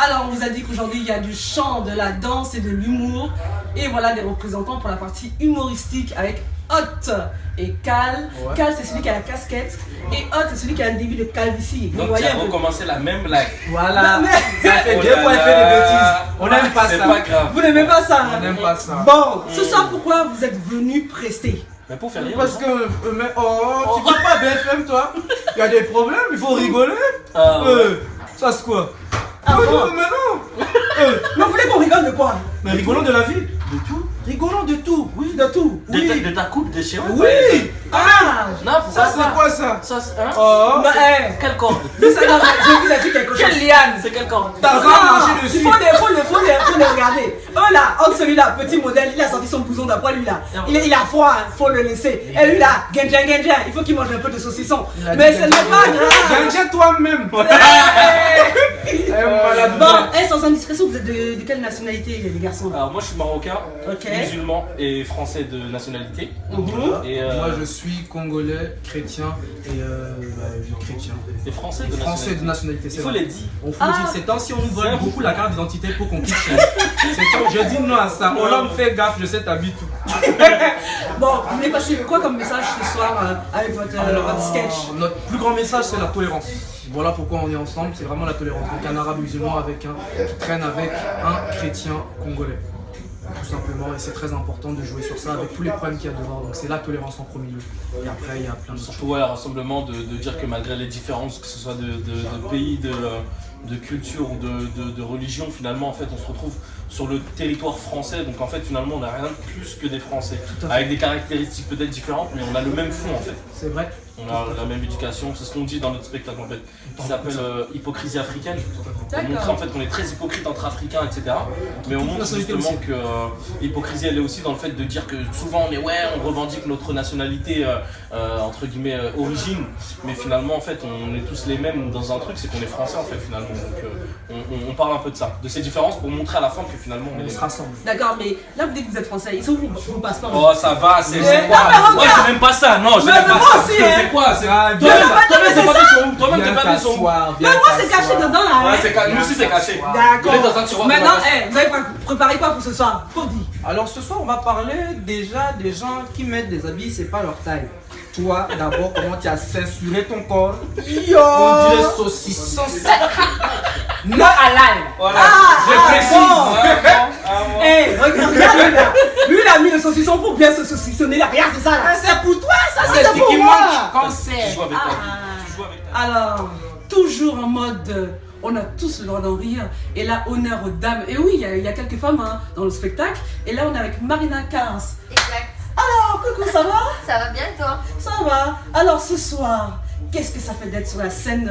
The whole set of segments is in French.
Alors, on vous a dit qu'aujourd'hui, il y a du chant, de la danse et de l'humour. Et voilà des représentants pour la partie humoristique avec Hot et Cal. Ouais. Cal, c'est celui qui a la casquette. Et Hot, c'est celui qui a un début de calvitie. Donc, tu as recommencé la même blague. Voilà. Ça fait deux fois, elle fait des bêtises. On n'aime pas ça. C'est pas grave. Vous n'aimez pas ça? On n'aime pas ça. Bon, ce soir, pourquoi vous êtes venus prester? Mais pour faire rire. Parce que, tu vois pas BFM, toi? Il y a des problèmes, il faut rigoler. Ça, c'est quoi? Ah bon? Mais non. Mais vous voulez qu'on rigole de quoi? Mais rigolons de la vie. De tout? Rigolons de tout. Oui, de tout. Oui. De ta coupe de cheveux? Oui. Ah! Non, Ça, c'est quoi ça? Ça, c'est. Hein? Oh. Bah, Quelle corde? je vous ai dit quelque chose. Quelle liane? C'est quelle corde? T'as vraiment marché dessus. Il faut les regarder. Oh là, entre celui-là, petit modèle, il a sorti son blouson d'après lui là. Il a froid, faut le laisser. Et lui là, Genja, il faut qu'il mange un peu de saucisson. Mais ce n'est pas grave. Genja toi-même. Bon, sans indiscrétion, vous êtes de quelle nationalité les garçons? Alors moi je suis marocain, musulman et français de nationalité. Et moi je suis congolais, chrétien et chrétien. Et français de nationalité. Il faut les dire. On faut dire, c'est tant si on nous vole beaucoup la carte d'identité pour qu'on quitte chez nous. Je dis non à ça. Hollande fait gaffe, je sais t'habites tout. Bon, vous voulez passer quoi comme message ce soir avec votre sketch? Notre plus grand message c'est la tolérance. Voilà pourquoi on est ensemble, c'est vraiment la tolérance. Donc un arabe musulman avec qui traîne avec un chrétien congolais. Tout simplement, et c'est très important de jouer sur ça avec tous les problèmes qu'il y a dehors. Donc c'est la tolérance en premier lieu. Et après il y a plein de choses. Surtout un rassemblement de dire que malgré les différences, que ce soit de pays, de culture ou de religion, finalement en fait on se retrouve sur le territoire français, donc en fait finalement on n'a rien de plus que des Français, avec des caractéristiques peut-être différentes, mais on a le même fond en fait. C'est vrai. On a la même éducation, c'est ce qu'on dit dans notre spectacle en fait, qui s'appelle Hypocrisie africaine. On montre en fait qu'on est très hypocrite entre Africains, etc. Mais on montre justement que l'hypocrisie elle est aussi dans le fait de dire que souvent on revendique notre nationalité entre guillemets origine, mais finalement en fait on est tous les mêmes dans un truc, c'est qu'on est français en fait finalement. Donc on parle un peu de ça, de ces différences pour montrer à la fin que finalement on se rassemble. D'accord, mais là vous dites que vous êtes français, ils sont où vos passeports? Oh ça va, c'est quoi? Moi c'est même pas ça, non je n'aime pas ça. C'est quoi? Toi-même t'es pas des sons. Mais moi c'est caché dedans là. Ouais, nous aussi c'est caché. D'accord. Maintenant, vous avez préparé quoi pour ce soir? Faut dire. Alors ce soir on va parler déjà des gens qui mettent des habits, c'est pas leur taille. Toi d'abord comment tu as censuré ton corps? Yo! On dirait saucisson. Non à live. Voilà. Je précise. Hey, regarde là. Lui il a mis le saucisson pour bien se saucissonner là. Regarde c'est ça là. C'est pour toi ça, c'est pour moi. Tu joues avec toi. Alors, toujours en mode on a tous le droit d'en rire. Et là, honneur aux dames. Et oui, il y a quelques femmes dans le spectacle. Et là, on est avec Marina Kars. Exact. Alors, coucou, ça va? Ça va bien et toi? Ça va. Alors, ce soir, qu'est-ce que ça fait d'être sur la scène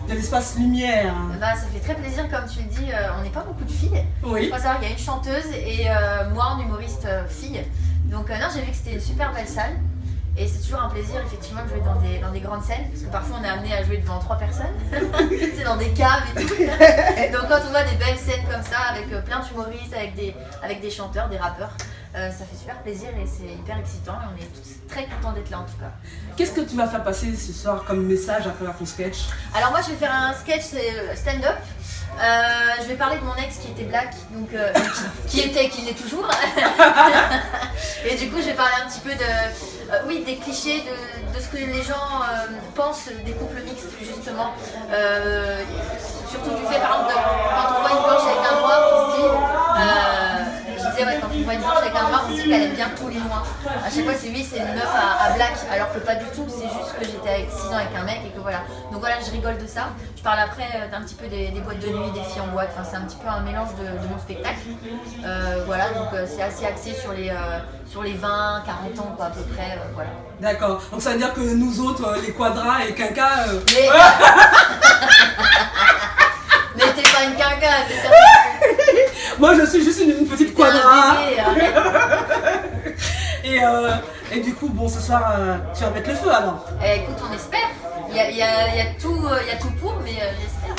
de l'espace lumière? Bah, ça fait très plaisir, comme tu le dis, on n'est pas beaucoup de filles. Oui. Il faut savoir qu'il y a une chanteuse et moi en humoriste fille. Donc non, j'ai vu que c'était une super belle salle. Et c'est toujours un plaisir effectivement de jouer dans des grandes scènes, parce que parfois on est amené à jouer devant 3 personnes, c'est dans des caves et tout. Donc quand on voit des belles scènes comme ça, avec plein d'humoristes, avec des chanteurs, des rappeurs, ça fait super plaisir et c'est hyper excitant et on est tous très contents d'être là en tout cas. Qu'est-ce que tu vas faire passer ce soir comme message à travers ton sketch? Alors moi je vais faire un sketch, c'est stand-up. Je vais parler de mon ex qui était black, donc qui l'est toujours. Et du coup je vais parler un petit peu de des clichés, de ce que les gens pensent des couples mixtes justement. Surtout du fait par exemple quand on voit une blanche avec un noir, on se dit quand on voit une blanche avec un noir, on se dit qu'elle aime bien tous les noirs. À chaque fois c'est une meuf à black, alors que pas du tout, c'est juste que j'étais avec 6 ans avec un mec et que voilà. Donc voilà, je rigole de ça. Je parle après d'un petit peu des boîtes de nuit, des filles en boîte, enfin c'est un petit peu un mélange de mon spectacle. Voilà, donc c'est assez axé sur les 20, 40 ans quoi, à peu près, voilà. D'accord, donc ça veut dire que nous autres, les quadras et quinquas... Mais... Mais t'es pas une quinca, t'es ça. Moi je suis juste une petite quadra. Bébé, et du coup, bon, ce soir, tu vas mettre le feu alors? Écoute, on espère. Il y a tout pour, mais j'espère.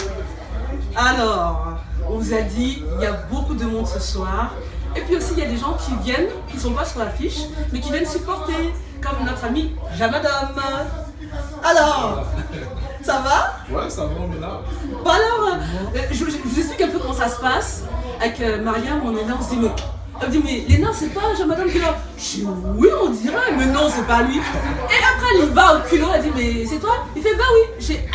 Alors, on vous a dit, il y a beaucoup de monde ce soir. Et puis aussi, il y a des gens qui viennent, qui sont pas sur l'affiche, mais qui viennent supporter, comme notre ami Jamadam. Alors, ça va? Ouais, ça va, on est là. Bon alors, je vous explique un peu ça se passe avec Mariam, on est là, on se dit, mais, elle me dit, mais Léna, c'est pas Jean-Madame qui est là. Je dis, oui, on dirait, mais non, c'est pas lui. Et après, il va au culot, elle dit, mais c'est toi? Il fait, bah oui. J'ai,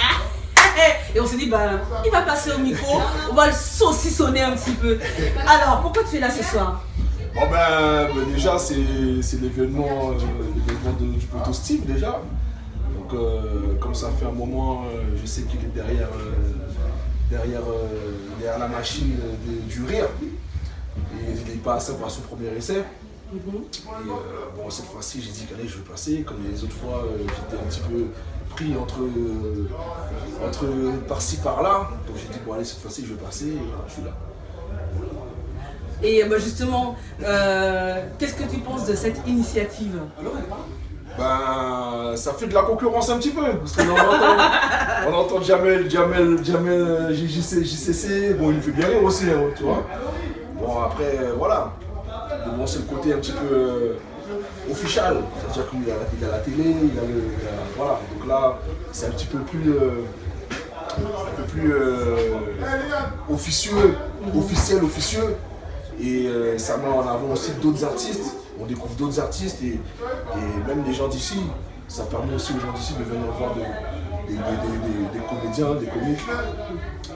et on s'est dit, bah, il va passer au micro, on va le saucissonner un petit peu. Alors, pourquoi tu es là ce soir? Bon déjà c'est l'événement du poteau Steve déjà. Donc comme ça fait un moment, je sais qu'il est derrière la machine du rire. Et il est passé par son premier essai. Et bon, cette fois-ci j'ai dit qu'allez je vais passer. Comme les autres fois j'étais un petit peu pris entre par-ci par-là. Donc j'ai dit bon allez cette fois-ci je vais passer et je suis là. Et bah justement, qu'est-ce que tu penses de cette initiative? Ben, ça fait de la concurrence un petit peu, parce qu'on entend Jamel, JCC, bon il me fait bien rire aussi, hein, tu vois. Bon après, voilà, mais bon c'est le côté un petit peu official, c'est-à-dire qu'il a la télé, voilà, donc là c'est un petit peu plus officieux, officieux. Et ça met en avant aussi d'autres artistes, on découvre d'autres artistes et même les gens d'ici, ça permet aussi aux gens d'ici de venir voir des comédiens, des comiques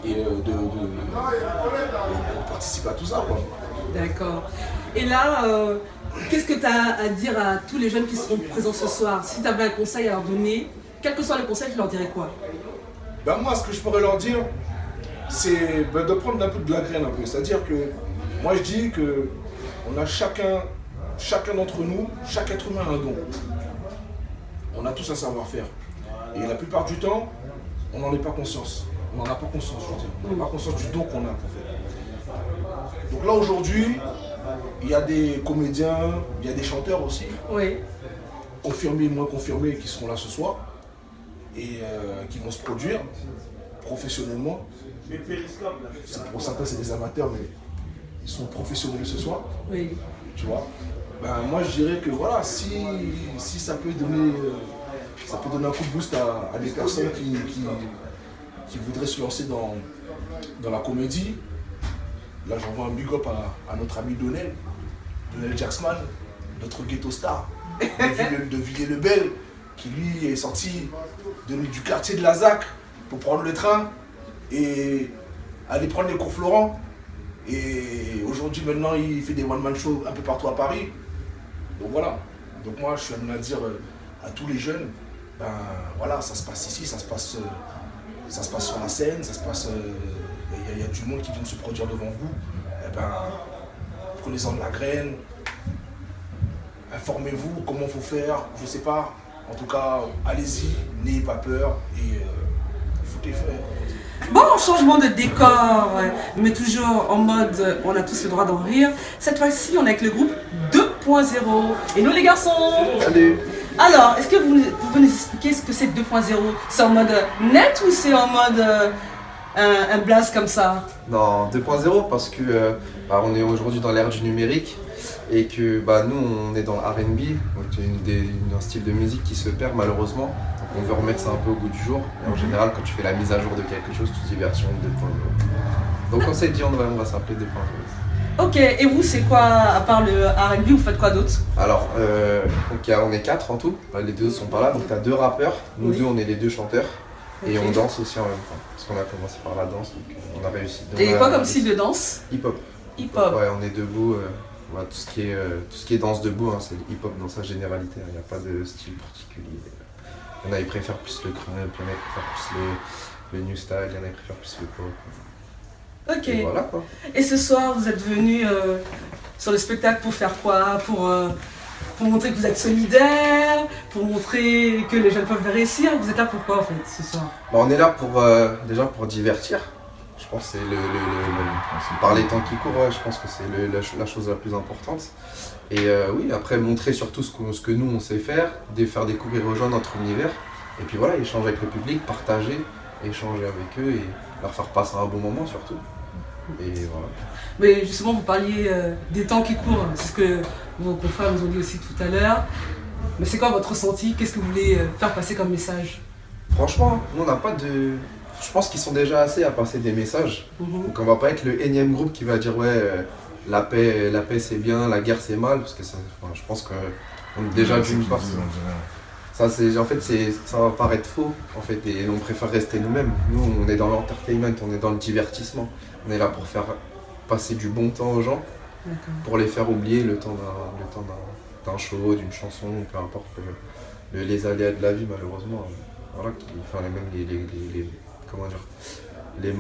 et de participer à tout ça, quoi. D'accord. Et là, qu'est-ce que tu as à dire à tous les jeunes qui seront présents ce soir? Si tu avais un conseil à leur donner, quel que soit le conseil, tu leur dirais quoi? Ben moi, ce que je pourrais leur dire, c'est de prendre un peu de la graine un peu, c'est-à-dire que moi je dis que on a chacun d'entre nous, chaque être humain a un don. On a tous un savoir-faire. Et la plupart du temps, on n'en est pas conscience. On n'en a pas conscience, je veux dire. On n'a pas conscience du don qu'on a pour faire. Donc là aujourd'hui, il y a des comédiens, il y a des chanteurs aussi. Oui. Confirmés, moins confirmés, qui seront là ce soir. Et qui vont se produire professionnellement. Pour certains c'est des amateurs, mais ils sont professionnels ce soir, oui. Tu vois. Ben, moi je dirais que voilà, si ça peut donner un coup de boost à des personnes qui voudraient se lancer dans la comédie, là j'envoie un big up à notre ami Donnel Jacksman, notre ghetto star de Villiers-le-Bel, qui lui est sorti du quartier de la ZAC pour prendre le train et aller prendre les cours Florent. Et aujourd'hui, maintenant, il fait des one-man shows un peu partout à Paris. Donc voilà. Donc moi, je suis amené à dire à tous les jeunes, ben voilà, ça se passe ici, ça se passe sur la scène, ça se passe, il y a du monde qui vient se produire devant vous. Et ben, prenez-en de la graine, informez-vous comment il faut faire, je sais pas. En tout cas, allez-y, n'ayez pas peur et foutez feu. Bon, changement de décor, mais toujours en mode on a tous le droit d'en rire. Cette fois-ci, on est avec le groupe 2.0. Et nous, les garçons. Salut. Alors, est-ce que vous pouvez nous expliquer ce que c'est 2.0? C'est en mode net ou c'est en mode un blast comme ça? Non, 2.0 parce que on est aujourd'hui dans l'ère du numérique et que nous on est dans R&B, donc un style de musique qui se perd malheureusement. Donc on veut remettre ça un peu au goût du jour. Et en général quand tu fais la mise à jour de quelque chose, tu dis version 2.0. Donc on s'est dit on va s'appeler 2.0. Ok, et vous c'est quoi, à part le R&B, vous faites quoi d'autre? Alors, on est 4 en tout, les deux sont pas là, donc tu as 2 rappeurs, nous Oui. deux on est les 2 chanteurs. Et Ok. on danse aussi en même temps, parce qu'on a commencé par la danse, donc on a réussi. Et quoi comme style de danse? Hip-hop. Hip-hop. Ouais, on est debout, tout ce qui est danse debout, hein, c'est le hip-hop dans sa généralité, il n'y a pas de style particulier. Il y en a qui préfèrent plus le crump, il y en a qui préfèrent plus le new style, il y en a qui préfèrent plus le pop. Ok. Et voilà quoi. Et ce soir, vous êtes venus sur le spectacle pour faire quoi? Pour montrer que vous êtes solidaires, pour montrer que les jeunes peuvent réussir. Vous êtes là pour quoi en fait ce soir? On est là pour déjà pour divertir. Je pense que c'est par les temps qui courent, ouais, je pense que c'est la chose la plus importante. Et oui, après montrer surtout ce que nous on sait faire, faire découvrir aux gens notre univers. Et puis voilà, échanger avec le public, partager, échanger avec eux et leur faire passer un bon moment surtout. Et voilà. Mais justement, vous parliez des temps qui courent, c'est ce que vos confrères nous ont dit aussi tout à l'heure. Mais c'est quoi votre ressenti? Qu'est-ce que vous voulez faire passer comme message? Franchement, nous on n'a pas de... je pense qu'ils sont déjà assez à passer des messages. Donc on va pas être le énième groupe qui va dire ouais, la paix c'est bien, la guerre c'est mal, parce que ça, enfin, je pense que déjà d'une part, ça c'est en fait ça va paraître faux en fait, et on préfère rester nous-mêmes. Nous on est dans l'entertainment, on est dans le divertissement, on est là pour faire passer du bon temps aux gens, pour les faire oublier le temps d'un show, d'une chanson, peu importe les aléas de la vie malheureusement. Voilà, enfin même comment dire, les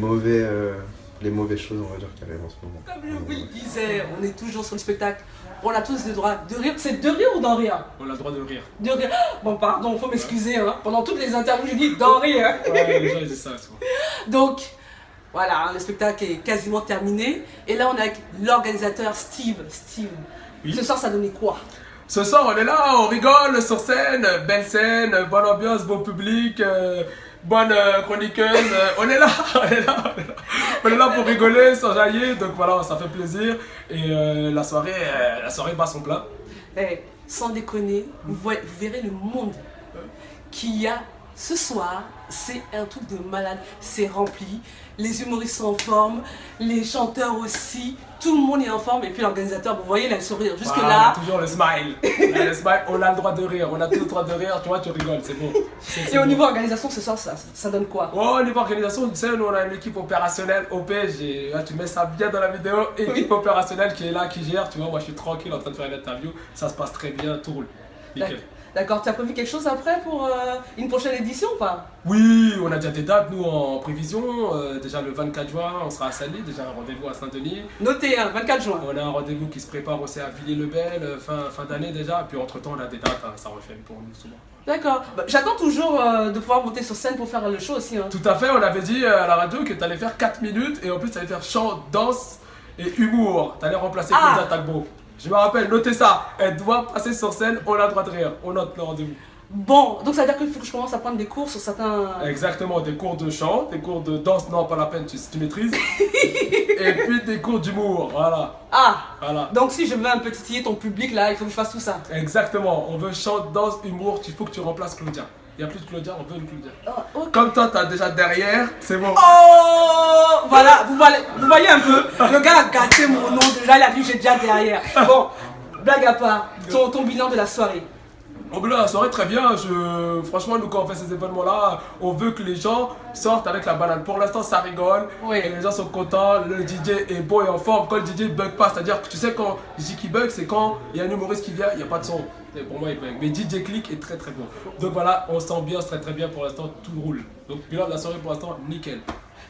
mauvais choses, on va dire, qu'il y a en ce moment. Comme je vous le disais, on est toujours sur le spectacle. On a tous le droit de rire. C'est de rire ou d'en rire? On a le droit de rire. De rire. Bon, pardon, faut m'excuser. Hein. Pendant toutes les interviews, j'ai dit d'en rire. Ouais, les gens ils disent ça, souvent. Donc, voilà, le spectacle est quasiment terminé. Et là, on est avec l'organisateur Steve. Steve, oui. Ce soir, ça donnait quoi? Ce soir, on est là, on rigole sur scène, belle scène, bonne ambiance, bon public, bonne chroniqueuse. On est là, on est là pour rigoler, s'enjailler, donc voilà, ça fait plaisir. Et la soirée bat son plein. Eh, sans déconner, vous verrez le monde qu'il y a ce soir. C'est un truc de malade, c'est rempli. Les humoristes sont en forme, les chanteurs aussi, tout le monde est en forme. Et puis l'organisateur, vous voyez, il a le sourire. Jusque là. Toujours le smile. Le smile. On a le droit de rire, on a tout le droit de rire. Tu vois, tu rigoles, c'est bon. Et au niveau organisation, ce soir, ça donne quoi? Oh, au niveau organisation, tu sais, nous on a une équipe opérationnelle, OP. Tu mets ça bien dans la vidéo. Équipe opérationnelle qui est là, qui gère. Tu vois, moi je suis tranquille en train de faire une interview. Ça se passe très bien, tout roule. Nickel. D'accord, tu as prévu quelque chose après pour une prochaine édition ou pas? Oui, on a déjà des dates, nous, en prévision. Déjà le 24 juin, on sera à Saint-Denis, déjà un rendez-vous à Saint-Denis. Notez, 24 juin. On a un rendez-vous qui se prépare aussi à Villiers-le-Bel, fin d'année déjà. Et puis entre-temps, on a des dates, ça refait pour nous souvent. D'accord. Bah, j'attends toujours de pouvoir monter sur scène pour faire le show aussi. Hein. Tout à fait, on avait dit à la radio que tu allais faire 4 minutes et en plus tu allais faire chant, danse et humour. Tu allais remplacer Claudia Talbot. Je me rappelle, notez ça, elle doit passer sur scène, on a le droit de rire, on note le rendez-vous. Bon, donc ça veut dire qu'il faut que je commence à prendre des cours sur certains... Exactement, des cours de chant, des cours de danse, non pas la peine, tu maîtrises. Et puis des cours d'humour, voilà. Ah, voilà. Donc si je veux un peu titiller ton public là, il faut que je fasse tout ça. Exactement, on veut chant, danse, humour, il faut que tu remplaces Claudia. Il n'y a plus de Claudia, on veut une Claudia. Oh, okay. Comme toi, tu as déjà derrière, c'est bon. Oh, voilà, vous voyez un peu, le gars a gâté mon nom, déjà il a dit j'ai déjà derrière. Bon, blague à part, ton bilan de la soirée. Au bout de la soirée, très bien. Franchement, nous, quand on fait ces événements-là, on veut que les gens sortent avec la banane. Pour l'instant, ça rigole. Oui. Et les gens sont contents. Le DJ est beau et en forme. Quand le DJ ne bug pas, c'est-à-dire que tu sais, quand je dis qu'il bug, c'est quand il y a un humoriste qui vient, il n'y a pas de son. Et pour moi, il bug. Mais DJ Click est très très bon. Donc voilà, on s'ambiance très très bien pour l'instant. Tout roule. Donc, bilan de la soirée pour l'instant, nickel.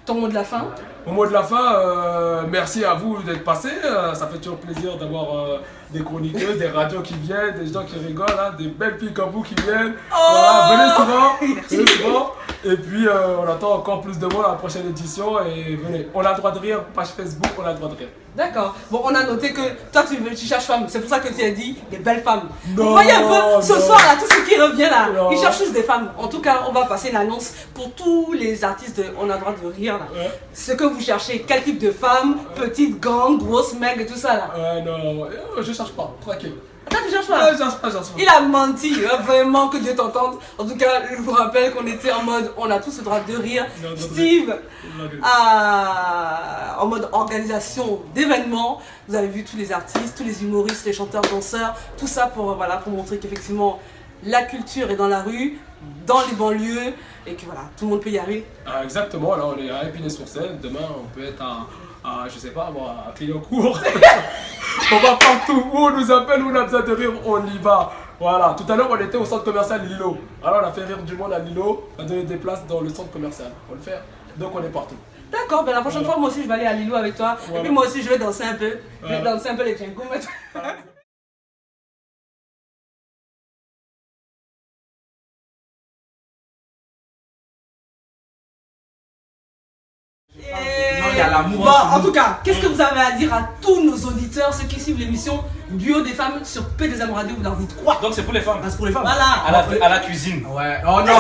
Ton mot de la fin? Au mot de la fin, merci à vous d'être passés. Ça fait toujours plaisir d'avoir des chroniqueuses, des radios qui viennent, des gens qui rigolent, hein, des belles filles comme vous qui viennent. Voilà, venez souvent. Et puis on attend encore plus de monde à la prochaine édition. Et venez, on a le droit de rire, page Facebook, on a le droit de rire. D'accord. Bon, on a noté que toi tu cherches femme, c'est pour ça que tu as dit des belles femmes. Non, vous voyez un peu, ce soir là, tout ce qui revient là, non. ils cherchent tous des femmes. En tout cas, on va passer une annonce pour tous les artistes de On a le droit de rire là. Ouais. Ce que vous cherchez, quel type de femme, petite, grande, grosse, maigre et tout ça là. Non, je cherche pas, tranquille. Toi tu cherches pas? Je cherche pas. Il a menti, hein, vraiment que Dieu t'entende. En tout cas, je vous rappelle qu'on était en mode on a tous le droit de rire. Non, Steve, en mode organisation d'événements. Vous avez vu tous les artistes, tous les humoristes, les chanteurs, danseurs, tout ça pour, voilà, pour montrer qu'effectivement la culture est dans la rue, dans les banlieues et que voilà, tout le monde peut y arriver. Exactement, là on est à Épinay-sur-Seine, demain on peut être à je sais pas moi, à Clignancourt. On va partout où on nous appelle, où on a besoin de rire, on y va. Voilà, tout à l'heure on était au centre commercial Lilo. Alors on a fait rire du monde à Lilo, on a donné des places dans le centre commercial. On le fait, donc on est partout. D'accord, ben la prochaine fois moi aussi je vais aller à Lilo avec toi. Voilà. Et puis moi aussi je vais danser un peu. Je vais danser un peu les djingos. Non, il y a l'amour. Bon, en tout cas, qu'est-ce que vous avez à dire à tous nos auditeurs, ceux qui suivent l'émission duo des femmes sur P2M Radio, vous leur dites quoi? Donc c'est pour les femmes. Ah, c'est pour les femmes. Voilà. À la cuisine. Ouais. Oh non, non.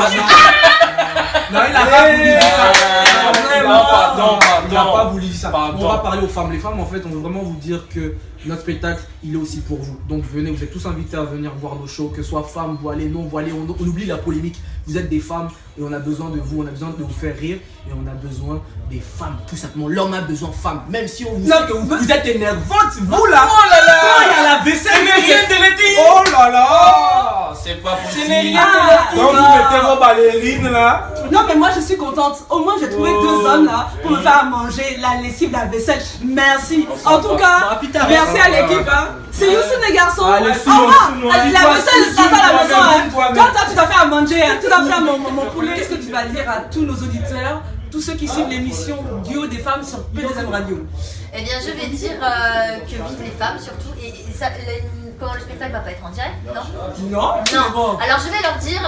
Non, il a pas voulu dire ça. Il n'a pas voulu dire ça. On va parler aux femmes. Les femmes, en fait, on veut vraiment vous dire que notre spectacle, il est aussi pour vous. Donc venez, vous êtes tous invités à venir voir nos shows, que ce soit femmes, voilées, non voilées. On oublie la polémique. Vous êtes des femmes et on a besoin de vous. On a besoin de vous faire rire et on a besoin des femmes, tout simplement. L'homme a besoin de femmes. Même si on vous sait que vous êtes énervante, vous là. Oh là là. Quand il y a la vaisselle, Oh oh là là. c'est pas possible. Donc vous mettez vos ballerines là. Non mais moi je suis contente, au moins j'ai trouvé 2 hommes là pour me faire manger la lessive, la vaisselle. Merci. En tout cas, merci à l'équipe. C'est Youssou les garçons. Allez, la vaisselle, ça va à la maison. Quand toi tu t'as fait à manger, tu t'as fait à mon poulet. Qu'est-ce que tu vas dire à tous nos auditeurs, tous ceux qui suivent l'émission Duo des femmes sur P2M Radio? Eh bien, je vais dire que vivent les femmes surtout. Et ça, comment le spectacle va pas être en direct, non? Non. Alors, je vais leur dire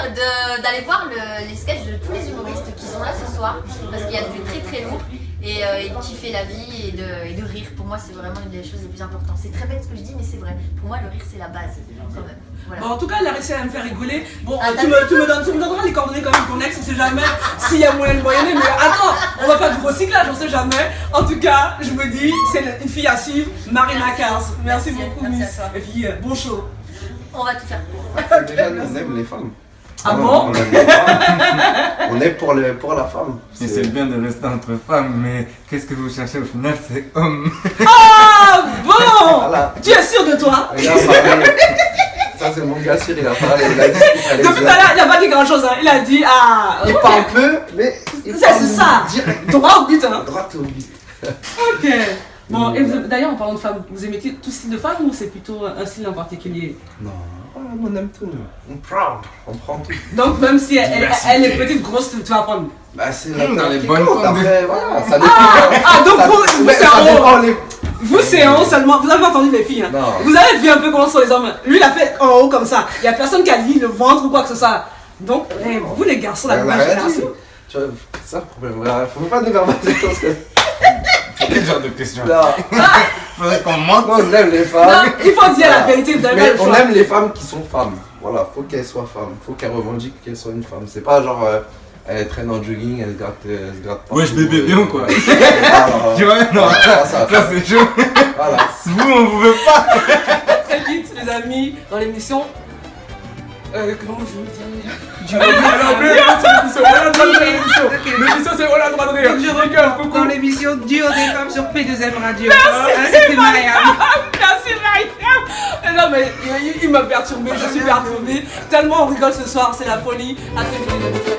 d'aller voir les sketchs de tous les humoristes qui sont là ce soir. Parce qu'il y a du très très lourd. Et de kiffer la vie et de rire. Pour moi, c'est vraiment une des choses les plus importantes. C'est très bête ce que je dis, mais c'est vrai. Pour moi, le rire, c'est la base, quand même. Voilà. Bon, en tout cas, elle a réussi à me faire rigoler. Bon, tu me donneras les coordonnées quand même de ton ex, on sait jamais s'il y a moyen de moyenner. Mais attends, on va faire du recyclage, on sait jamais. En tout cas, je me dis, c'est une fille à suivre, Marina Kars. Merci beaucoup, Miss. Et puis, bon show. On va tout faire. Déjà, nous, on aime les femmes. Ah bon? On est pour la femme. Mais c'est bien de rester entre femmes, mais qu'est-ce que vous cherchez au final? C'est homme. Ah bon? Voilà. Tu es sûr de toi? Il a parlé. Ça, c'est mon gars sûr, il a parlé. Il a dit qu'il Depuis tout à l'heure, il n'a pas dit grand chose. Il a dit, il parle peu, mais. C'est ça. Droit au but, hein? Droit au but. Ok. Bon, et d'ailleurs, en parlant de femmes, vous aimez tout style de femme ou c'est plutôt un style en particulier? Non, on aime tout. On prend tout. Donc, même si elle est petite, grosse, tu vas prendre. Bah, c'est dans les qui bonnes compte, femmes. après, voilà, ça dépend. Donc vous c'est en haut. Vous Oui. c'est en haut seulement, vous avez pas entendu les filles hein. Non. Vous avez vu un peu comment sont les hommes. Lui il a fait en haut comme ça. Il y a personne qui a dit le ventre ou quoi que ce soit. Donc vous les garçons, la nouvelle génération. Tu vois, c'est ça le problème. Voilà, faut pas déverbaliser parce que. Quel genre de question? Non. Faudrait qu'on monte. Non, on aime les femmes. Non, il faut dire la vérité, vous avez pas Mais le on choix. aime les femmes qui sont femmes. Voilà, faut qu'elles soient femmes. Faut qu'elles revendiquent qu'elles soient une femme. C'est pas genre. Elle traîne en jogging, elle se gratte pas. Wesh, bébé, bien quoi. Voilà. Tu vois, non, ça c'est chaud. Voilà. Vous, on vous veut pas. Très vite les amis, dans l'émission. Comment je vous dis? L'émission c'est On a le droit de rire. Dans l'émission Duo des femmes sur P2M Radio. C'était Mariam. Merci Mariam. Non mais il m'a perturbé, je suis perturbée. Tellement on rigole ce soir, c'est la folie. À très vite les amis.